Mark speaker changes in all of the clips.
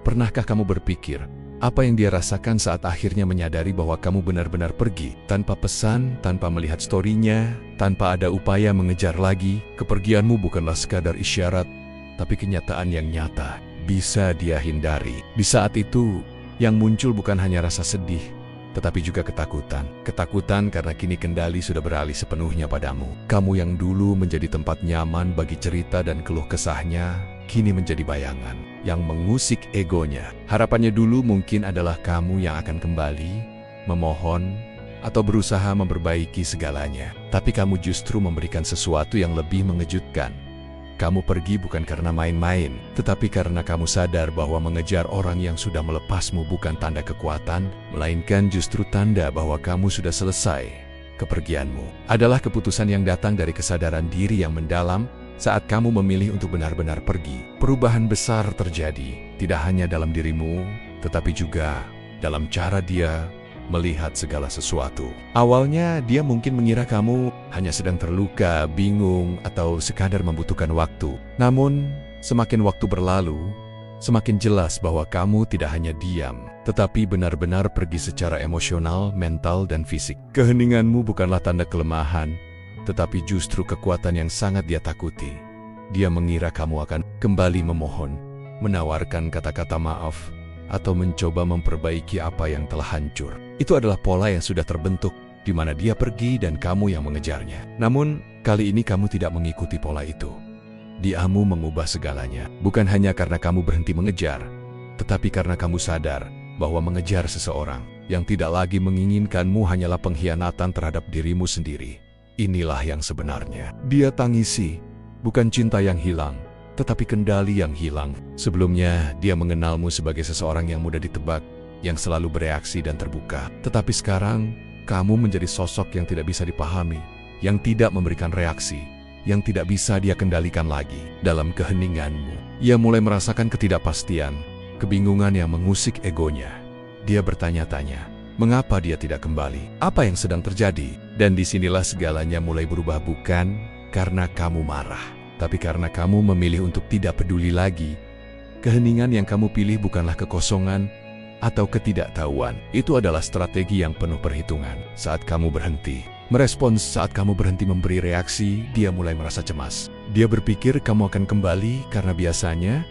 Speaker 1: Pernahkah kamu berpikir, apa yang dia rasakan saat akhirnya menyadari bahwa kamu benar-benar pergi, tanpa pesan, tanpa melihat story-nya, tanpa ada upaya mengejar lagi? Kepergianmu bukanlah sekadar isyarat, tapi kenyataan yang nyata, bisa dia hindari. Di saat itu, yang muncul bukan hanya rasa sedih, tetapi juga ketakutan. Ketakutan karena kini kendali sudah beralih sepenuhnya padamu. Kamu yang dulu menjadi tempat nyaman bagi cerita dan keluh kesahnya, kini menjadi bayangan yang mengusik egonya. Harapannya dulu mungkin adalah kamu yang akan kembali, memohon, atau berusaha memperbaiki segalanya. Tapi kamu justru memberikan sesuatu yang lebih mengejutkan. Kamu pergi bukan karena main-main, tetapi karena kamu sadar bahwa mengejar orang yang sudah melepasmu bukan tanda kekuatan, melainkan justru tanda bahwa kamu sudah selesai. Kepergianmu adalah keputusan yang datang dari kesadaran diri yang mendalam. Saat kamu memilih untuk benar-benar pergi, perubahan besar terjadi, tidak hanya dalam dirimu, tetapi juga dalam cara dia melihat segala sesuatu. Awalnya dia mungkin mengira kamu hanya sedang terluka, bingung, atau sekadar membutuhkan waktu. Namun, semakin waktu berlalu, semakin jelas bahwa kamu tidak hanya diam, tetapi benar-benar pergi secara emosional, mental, dan fisik. Keheninganmu bukanlah tanda kelemahan, tetapi justru kekuatan yang sangat dia takuti. Dia mengira kamu akan kembali memohon, menawarkan kata-kata maaf, atau mencoba memperbaiki apa yang telah hancur. Itu adalah pola yang sudah terbentuk, di mana dia pergi dan kamu yang mengejarnya. Namun, kali ini kamu tidak mengikuti pola itu. Diamu mengubah segalanya, bukan hanya karena kamu berhenti mengejar, tetapi karena kamu sadar bahwa mengejar seseorang yang tidak lagi menginginkanmu hanyalah pengkhianatan terhadap dirimu sendiri. Inilah yang sebenarnya dia tangisi, bukan cinta yang hilang, tetapi kendali yang hilang. Sebelumnya, dia mengenalmu sebagai seseorang yang mudah ditebak, yang selalu bereaksi dan terbuka. Tetapi sekarang, kamu menjadi sosok yang tidak bisa dipahami, yang tidak memberikan reaksi, yang tidak bisa dia kendalikan lagi. Dalam keheninganmu, ia mulai merasakan ketidakpastian, kebingungan yang mengusik egonya. Dia bertanya-tanya, mengapa dia tidak kembali? Apa yang sedang terjadi? Dan disinilah segalanya mulai berubah, bukan karena kamu marah, tapi karena kamu memilih untuk tidak peduli lagi. Keheningan yang kamu pilih bukanlah kekosongan atau ketidaktahuan. Itu adalah strategi yang penuh perhitungan. Saat kamu berhenti merespons, saat kamu berhenti memberi reaksi, dia mulai merasa cemas. Dia berpikir kamu akan kembali karena biasanya,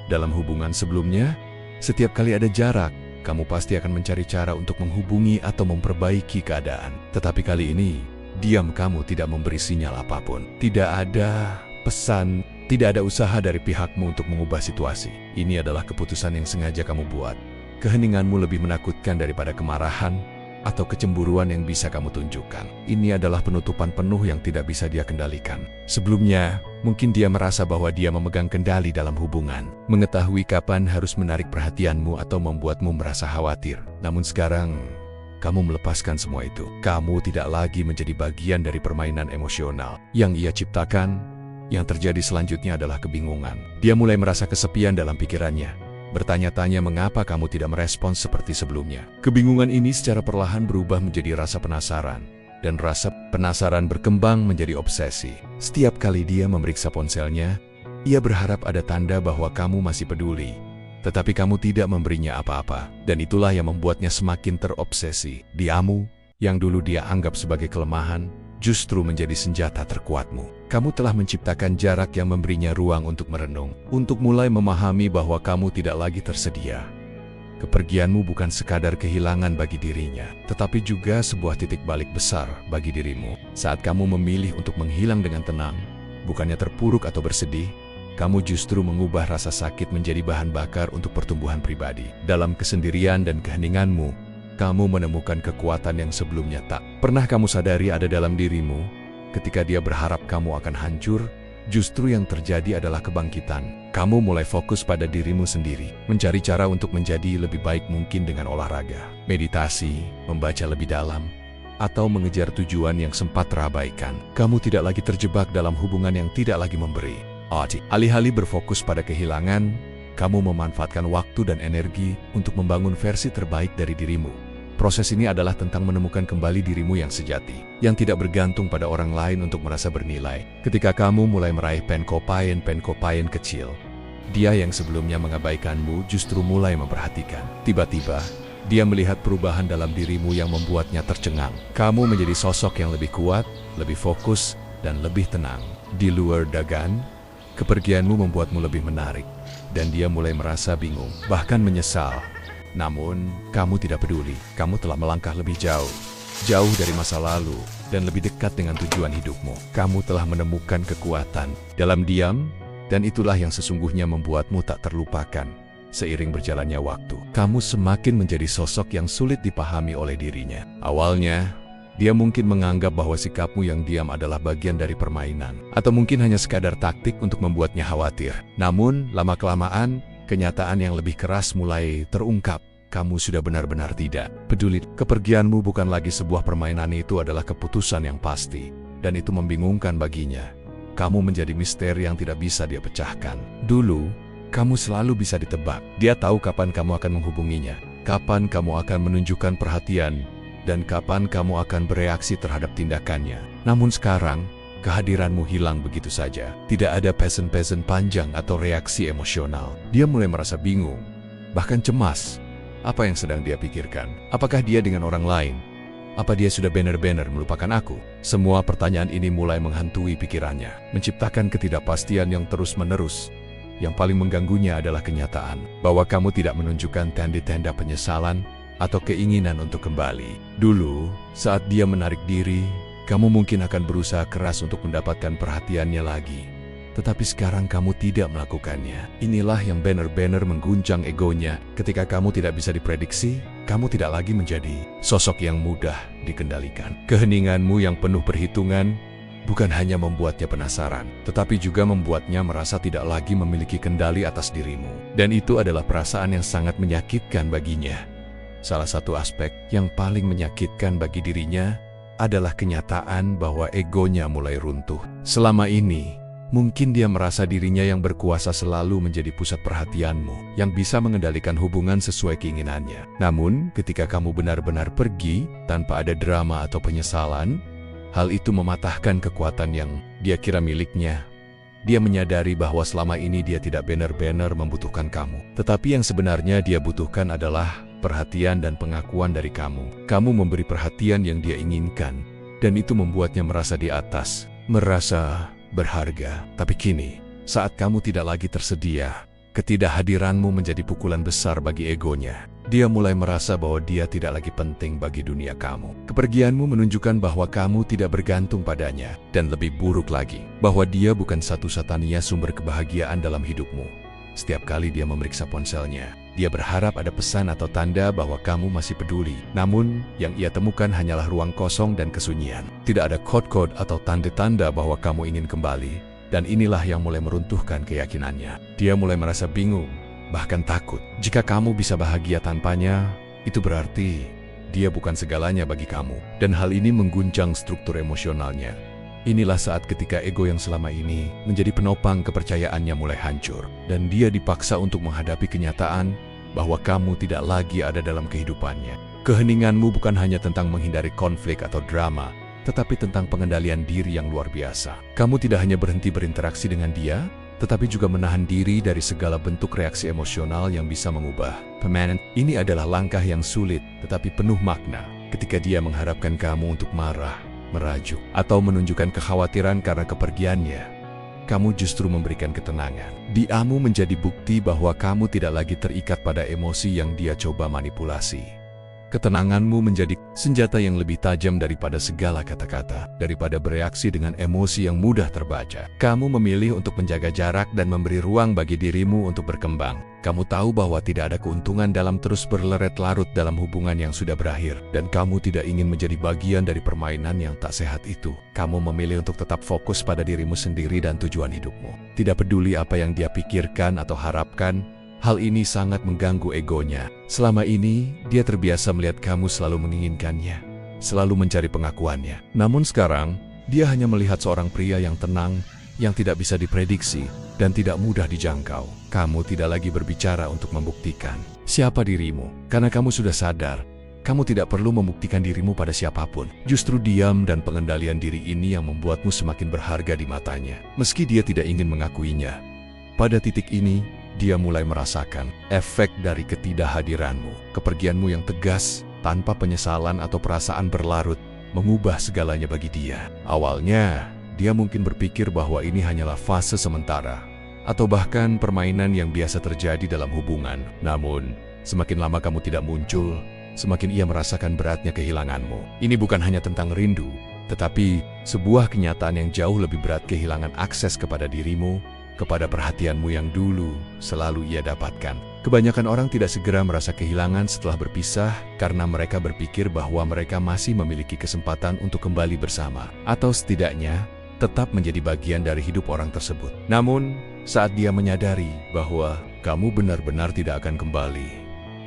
Speaker 1: dalam hubungan sebelumnya, setiap kali ada jarak, kamu pasti akan mencari cara untuk menghubungi atau memperbaiki keadaan. Tetapi kali ini, diam kamu tidak memberi sinyal apapun. Tidak ada pesan, tidak ada usaha dari pihakmu untuk mengubah situasi. Ini adalah keputusan yang sengaja kamu buat. Keheninganmu lebih menakutkan daripada kemarahan atau kecemburuan yang bisa kamu tunjukkan. Ini adalah penutupan penuh yang tidak bisa dia kendalikan. Sebelumnya, mungkin dia merasa bahwa dia memegang kendali dalam hubungan, mengetahui kapan harus menarik perhatianmu atau membuatmu merasa khawatir. Namun sekarang, kamu melepaskan semua itu. Kamu tidak lagi menjadi bagian dari permainan emosional yang ia ciptakan. Yang terjadi selanjutnya adalah kebingungan. Dia mulai merasa kesepian dalam pikirannya, bertanya-tanya mengapa kamu tidak merespons seperti sebelumnya. Kebingungan ini secara perlahan berubah menjadi rasa penasaran, dan rasa penasaran berkembang menjadi obsesi. Setiap kali dia memeriksa ponselnya, ia berharap ada tanda bahwa kamu masih peduli, tetapi kamu tidak memberinya apa-apa, dan itulah yang membuatnya semakin terobsesi. Diamu, yang dulu dia anggap sebagai kelemahan, justru menjadi senjata terkuatmu. Kamu telah menciptakan jarak yang memberinya ruang untuk merenung, untuk mulai memahami bahwa kamu tidak lagi tersedia. Kepergianmu bukan sekadar kehilangan bagi dirinya, tetapi juga sebuah titik balik besar bagi dirimu. Saat kamu memilih untuk menghilang dengan tenang, bukannya terpuruk atau bersedih, kamu justru mengubah rasa sakit menjadi bahan bakar untuk pertumbuhan pribadi. Dalam kesendirian dan keheninganmu, kamu menemukan kekuatan yang sebelumnya tak pernah kamu sadari ada dalam dirimu. Ketika dia berharap kamu akan hancur, justru yang terjadi adalah kebangkitan. Kamu mulai fokus pada dirimu sendiri, mencari cara untuk menjadi lebih baik mungkin dengan olahraga, meditasi, membaca lebih dalam, atau mengejar tujuan yang sempat terabaikan. Kamu tidak lagi terjebak dalam hubungan yang tidak lagi memberi arti. Alih-alih berfokus pada kehilangan, kamu memanfaatkan waktu dan energi untuk membangun versi terbaik dari dirimu. Proses ini adalah tentang menemukan kembali dirimu yang sejati, yang tidak bergantung pada orang lain untuk merasa bernilai. Ketika kamu mulai meraih pencapaian kecil, Dia yang sebelumnya mengabaikanmu justru mulai memperhatikan. Tiba-tiba, dia melihat perubahan dalam dirimu yang membuatnya tercengang. Kamu menjadi sosok yang lebih kuat, lebih fokus, dan lebih tenang. Di luar Dagan, kepergianmu membuatmu lebih menarik. Dan dia mulai merasa bingung, bahkan menyesal. Namun, kamu tidak peduli. Kamu telah melangkah lebih jauh. Jauh dari masa lalu, dan lebih dekat dengan tujuan hidupmu. Kamu telah menemukan kekuatan dalam diam, dan itulah yang sesungguhnya membuatmu tak terlupakan. Seiring berjalannya waktu, kamu semakin menjadi sosok yang sulit dipahami oleh dirinya. Awalnya, dia mungkin menganggap bahwa sikapmu yang diam adalah bagian dari permainan, atau mungkin hanya sekadar taktik untuk membuatnya khawatir. Namun, lama-kelamaan, kenyataan yang lebih keras mulai terungkap. Kamu sudah benar-benar tidak peduli. Kepergianmu bukan lagi sebuah permainan, itu adalah keputusan yang pasti. Dan itu membingungkan baginya. Kamu menjadi misteri yang tidak bisa dia pecahkan. Dulu, kamu selalu bisa ditebak. Dia tahu kapan kamu akan menghubunginya, kapan kamu akan menunjukkan perhatian, dan kapan kamu akan bereaksi terhadap tindakannya. Namun sekarang, kehadiranmu hilang begitu saja. Tidak ada pesan-pesan panjang atau reaksi emosional. Dia mulai merasa bingung, bahkan cemas. Apa yang sedang dia pikirkan? Apakah dia dengan orang lain? Apa dia sudah benar-benar melupakan aku? Semua pertanyaan ini mulai menghantui pikirannya, menciptakan ketidakpastian yang terus-menerus. Yang paling mengganggunya adalah kenyataan bahwa kamu tidak menunjukkan tanda-tanda penyesalan atau keinginan untuk kembali. Dulu, saat dia menarik diri, kamu mungkin akan berusaha keras untuk mendapatkan perhatiannya lagi. Tetapi sekarang kamu tidak melakukannya. Inilah yang benar-benar mengguncang egonya. Ketika kamu tidak bisa diprediksi, kamu tidak lagi menjadi sosok yang mudah dikendalikan. Keheninganmu yang penuh perhitungan bukan hanya membuatnya penasaran, tetapi juga membuatnya merasa tidak lagi memiliki kendali atas dirimu. Dan itu adalah perasaan yang sangat menyakitkan baginya. Salah satu aspek yang paling menyakitkan bagi dirinya adalah kenyataan bahwa egonya mulai runtuh. Selama ini, mungkin dia merasa dirinya yang berkuasa selalu menjadi pusat perhatianmu, yang bisa mengendalikan hubungan sesuai keinginannya. Namun, ketika kamu benar-benar pergi tanpa ada drama atau penyesalan, hal itu mematahkan kekuatan yang dia kira miliknya. Dia menyadari bahwa selama ini dia tidak benar-benar membutuhkan kamu. Tetapi yang sebenarnya dia butuhkan adalah perhatian dan pengakuan dari kamu. Kamu memberi perhatian yang dia inginkan, dan itu membuatnya merasa di atas, merasa berharga. Tapi kini, saat kamu tidak lagi tersedia, ketidakhadiranmu menjadi pukulan besar bagi egonya. Dia mulai merasa bahwa dia tidak lagi penting bagi dunia kamu. Kepergianmu menunjukkan bahwa kamu tidak bergantung padanya, dan lebih buruk lagi, bahwa dia bukan satu-satunya sumber kebahagiaan dalam hidupmu. Setiap kali dia memeriksa ponselnya, dia berharap ada pesan atau tanda bahwa kamu masih peduli. Namun, yang ia temukan hanyalah ruang kosong dan kesunyian. Tidak ada kode-kode atau tanda-tanda bahwa kamu ingin kembali, dan inilah yang mulai meruntuhkan keyakinannya. Dia mulai merasa bingung, bahkan takut. Jika kamu bisa bahagia tanpanya, itu berarti dia bukan segalanya bagi kamu. Dan hal ini mengguncang struktur emosionalnya. Inilah saat ketika ego yang selama ini menjadi penopang kepercayaannya mulai hancur. Dan dia dipaksa untuk menghadapi kenyataan bahwa kamu tidak lagi ada dalam kehidupannya. Keheninganmu bukan hanya tentang menghindari konflik atau drama, tetapi tentang pengendalian diri yang luar biasa. Kamu tidak hanya berhenti berinteraksi dengan dia, tetapi juga menahan diri dari segala bentuk reaksi emosional yang bisa mengubah. Permanent, ini adalah langkah yang sulit, tetapi penuh makna. Ketika dia mengharapkan kamu untuk marah, merajuk, atau menunjukkan kekhawatiran karena kepergiannya, kamu justru memberikan ketenangan. Diamu menjadi bukti bahwa kamu tidak lagi terikat pada emosi yang dia coba manipulasi. Ketenanganmu menjadi senjata yang lebih tajam daripada segala kata-kata, daripada bereaksi dengan emosi yang mudah terbaca. Kamu memilih untuk menjaga jarak dan memberi ruang bagi dirimu untuk berkembang. Kamu tahu bahwa tidak ada keuntungan dalam terus berlarut dalam hubungan yang sudah berakhir, dan kamu tidak ingin menjadi bagian dari permainan yang tak sehat itu. Kamu memilih untuk tetap fokus pada dirimu sendiri dan tujuan hidupmu. Tidak peduli apa yang dia pikirkan atau harapkan, hal ini sangat mengganggu egonya. Selama ini, dia terbiasa melihat kamu selalu menginginkannya, selalu mencari pengakuannya. Namun sekarang, dia hanya melihat seorang pria yang tenang, yang tidak bisa diprediksi, dan tidak mudah dijangkau. Kamu tidak lagi berbicara untuk membuktikan siapa dirimu, karena kamu sudah sadar, kamu tidak perlu membuktikan dirimu pada siapapun. Justru diam dan pengendalian diri ini yang membuatmu semakin berharga di matanya. Meski dia tidak ingin mengakuinya, Pada titik ini, dia mulai merasakan efek dari ketidakhadiranmu. Kepergianmu yang tegas, tanpa penyesalan atau perasaan berlarut, mengubah segalanya bagi dia. Awalnya, dia mungkin berpikir bahwa ini hanyalah fase sementara, atau bahkan permainan yang biasa terjadi dalam hubungan. Namun, semakin lama kamu tidak muncul, semakin ia merasakan beratnya kehilanganmu. Ini bukan hanya tentang rindu, tetapi sebuah kenyataan yang jauh lebih berat, kehilangan akses kepada dirimu, kepada perhatianmu yang dulu selalu ia dapatkan. Kebanyakan orang tidak segera merasa kehilangan setelah berpisah karena mereka berpikir bahwa mereka masih memiliki kesempatan untuk kembali bersama, atau setidaknya tetap menjadi bagian dari hidup orang tersebut. Namun, saat dia menyadari bahwa kamu benar-benar tidak akan kembali,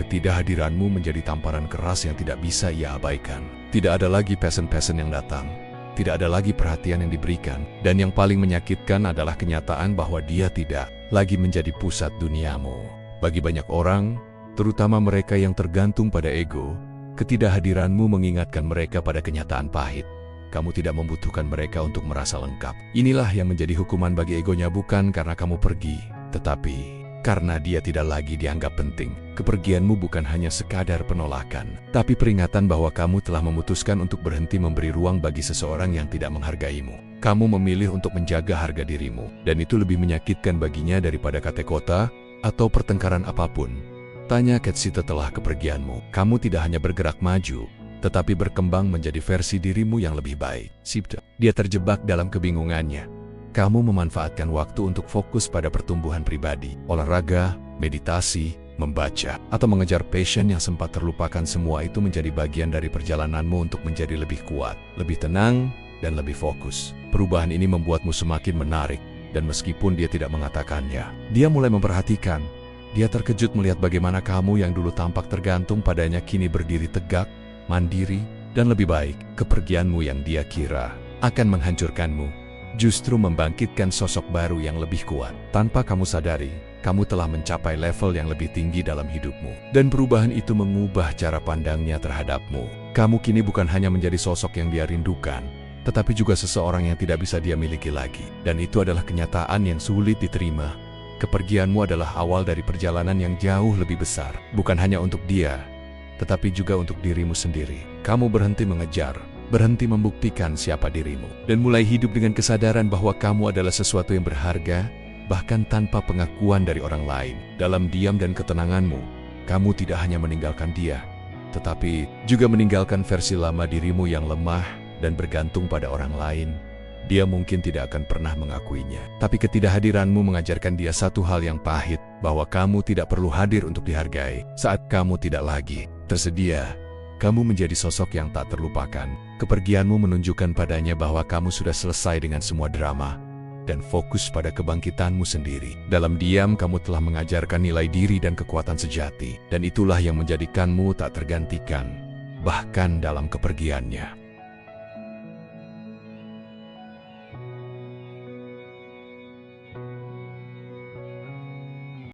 Speaker 1: ketidakhadiranmu menjadi tamparan keras yang tidak bisa ia abaikan. Tidak ada lagi pesan-pesan yang datang. Tidak ada lagi perhatian yang diberikan, dan yang paling menyakitkan adalah kenyataan bahwa dia tidak lagi menjadi pusat duniamu. Bagi banyak orang, terutama mereka yang tergantung pada ego, ketidakhadiranmu mengingatkan mereka pada kenyataan pahit. Kamu tidak membutuhkan mereka untuk merasa lengkap. Inilah yang menjadi hukuman bagi egonya, bukan karena kamu pergi, tetapi karena dia tidak lagi dianggap penting. Kepergianmu bukan hanya sekadar penolakan, tapi peringatan bahwa kamu telah memutuskan untuk berhenti memberi ruang bagi seseorang yang tidak menghargaimu. Kamu memilih untuk menjaga harga dirimu, dan itu lebih menyakitkan baginya daripada kata-kata atau pertengkaran apapun. Tanya Kat setelah kepergianmu. Kamu tidak hanya bergerak maju, tetapi berkembang menjadi versi dirimu yang lebih baik. Dia terjebak dalam kebingungannya. Kamu memanfaatkan waktu untuk fokus pada pertumbuhan pribadi, olahraga, meditasi, membaca, atau mengejar passion yang sempat terlupakan. Semua itu menjadi bagian dari perjalananmu untuk menjadi lebih kuat, lebih tenang, dan lebih fokus. Perubahan ini membuatmu semakin menarik, dan meskipun dia tidak mengatakannya, dia mulai memperhatikan. Dia terkejut melihat bagaimana kamu yang dulu tampak tergantung padanya kini berdiri tegak, mandiri, dan lebih baik. Kepergianmu yang dia kira akan menghancurkanmu justru membangkitkan sosok baru yang lebih kuat. Tanpa kamu sadari, kamu telah mencapai level yang lebih tinggi dalam hidupmu. Dan perubahan itu mengubah cara pandangnya terhadapmu. Kamu kini bukan hanya menjadi sosok yang dia rindukan, tetapi juga seseorang yang tidak bisa dia miliki lagi. Dan itu adalah kenyataan yang sulit diterima. Kepergianmu adalah awal dari perjalanan yang jauh lebih besar. Bukan hanya untuk dia, tetapi juga untuk dirimu sendiri. Kamu berhenti mengejar, berhenti membuktikan siapa dirimu, dan mulai hidup dengan kesadaran bahwa kamu adalah sesuatu yang berharga, bahkan tanpa pengakuan dari orang lain. Dalam diam dan ketenanganmu, kamu tidak hanya meninggalkan dia, tetapi juga meninggalkan versi lama dirimu yang lemah dan bergantung pada orang lain. Dia mungkin tidak akan pernah mengakuinya, tapi ketidakhadiranmu mengajarkan dia satu hal yang pahit, bahwa kamu tidak perlu hadir untuk dihargai. Saat kamu tidak lagi tersedia, kamu menjadi sosok yang tak terlupakan. Kepergianmu menunjukkan padanya bahwa kamu sudah selesai dengan semua drama dan fokus pada kebangkitanmu sendiri. Dalam diam, kamu telah mengajarkan nilai diri dan kekuatan sejati, dan itulah yang menjadikanmu tak tergantikan, bahkan dalam kepergiannya.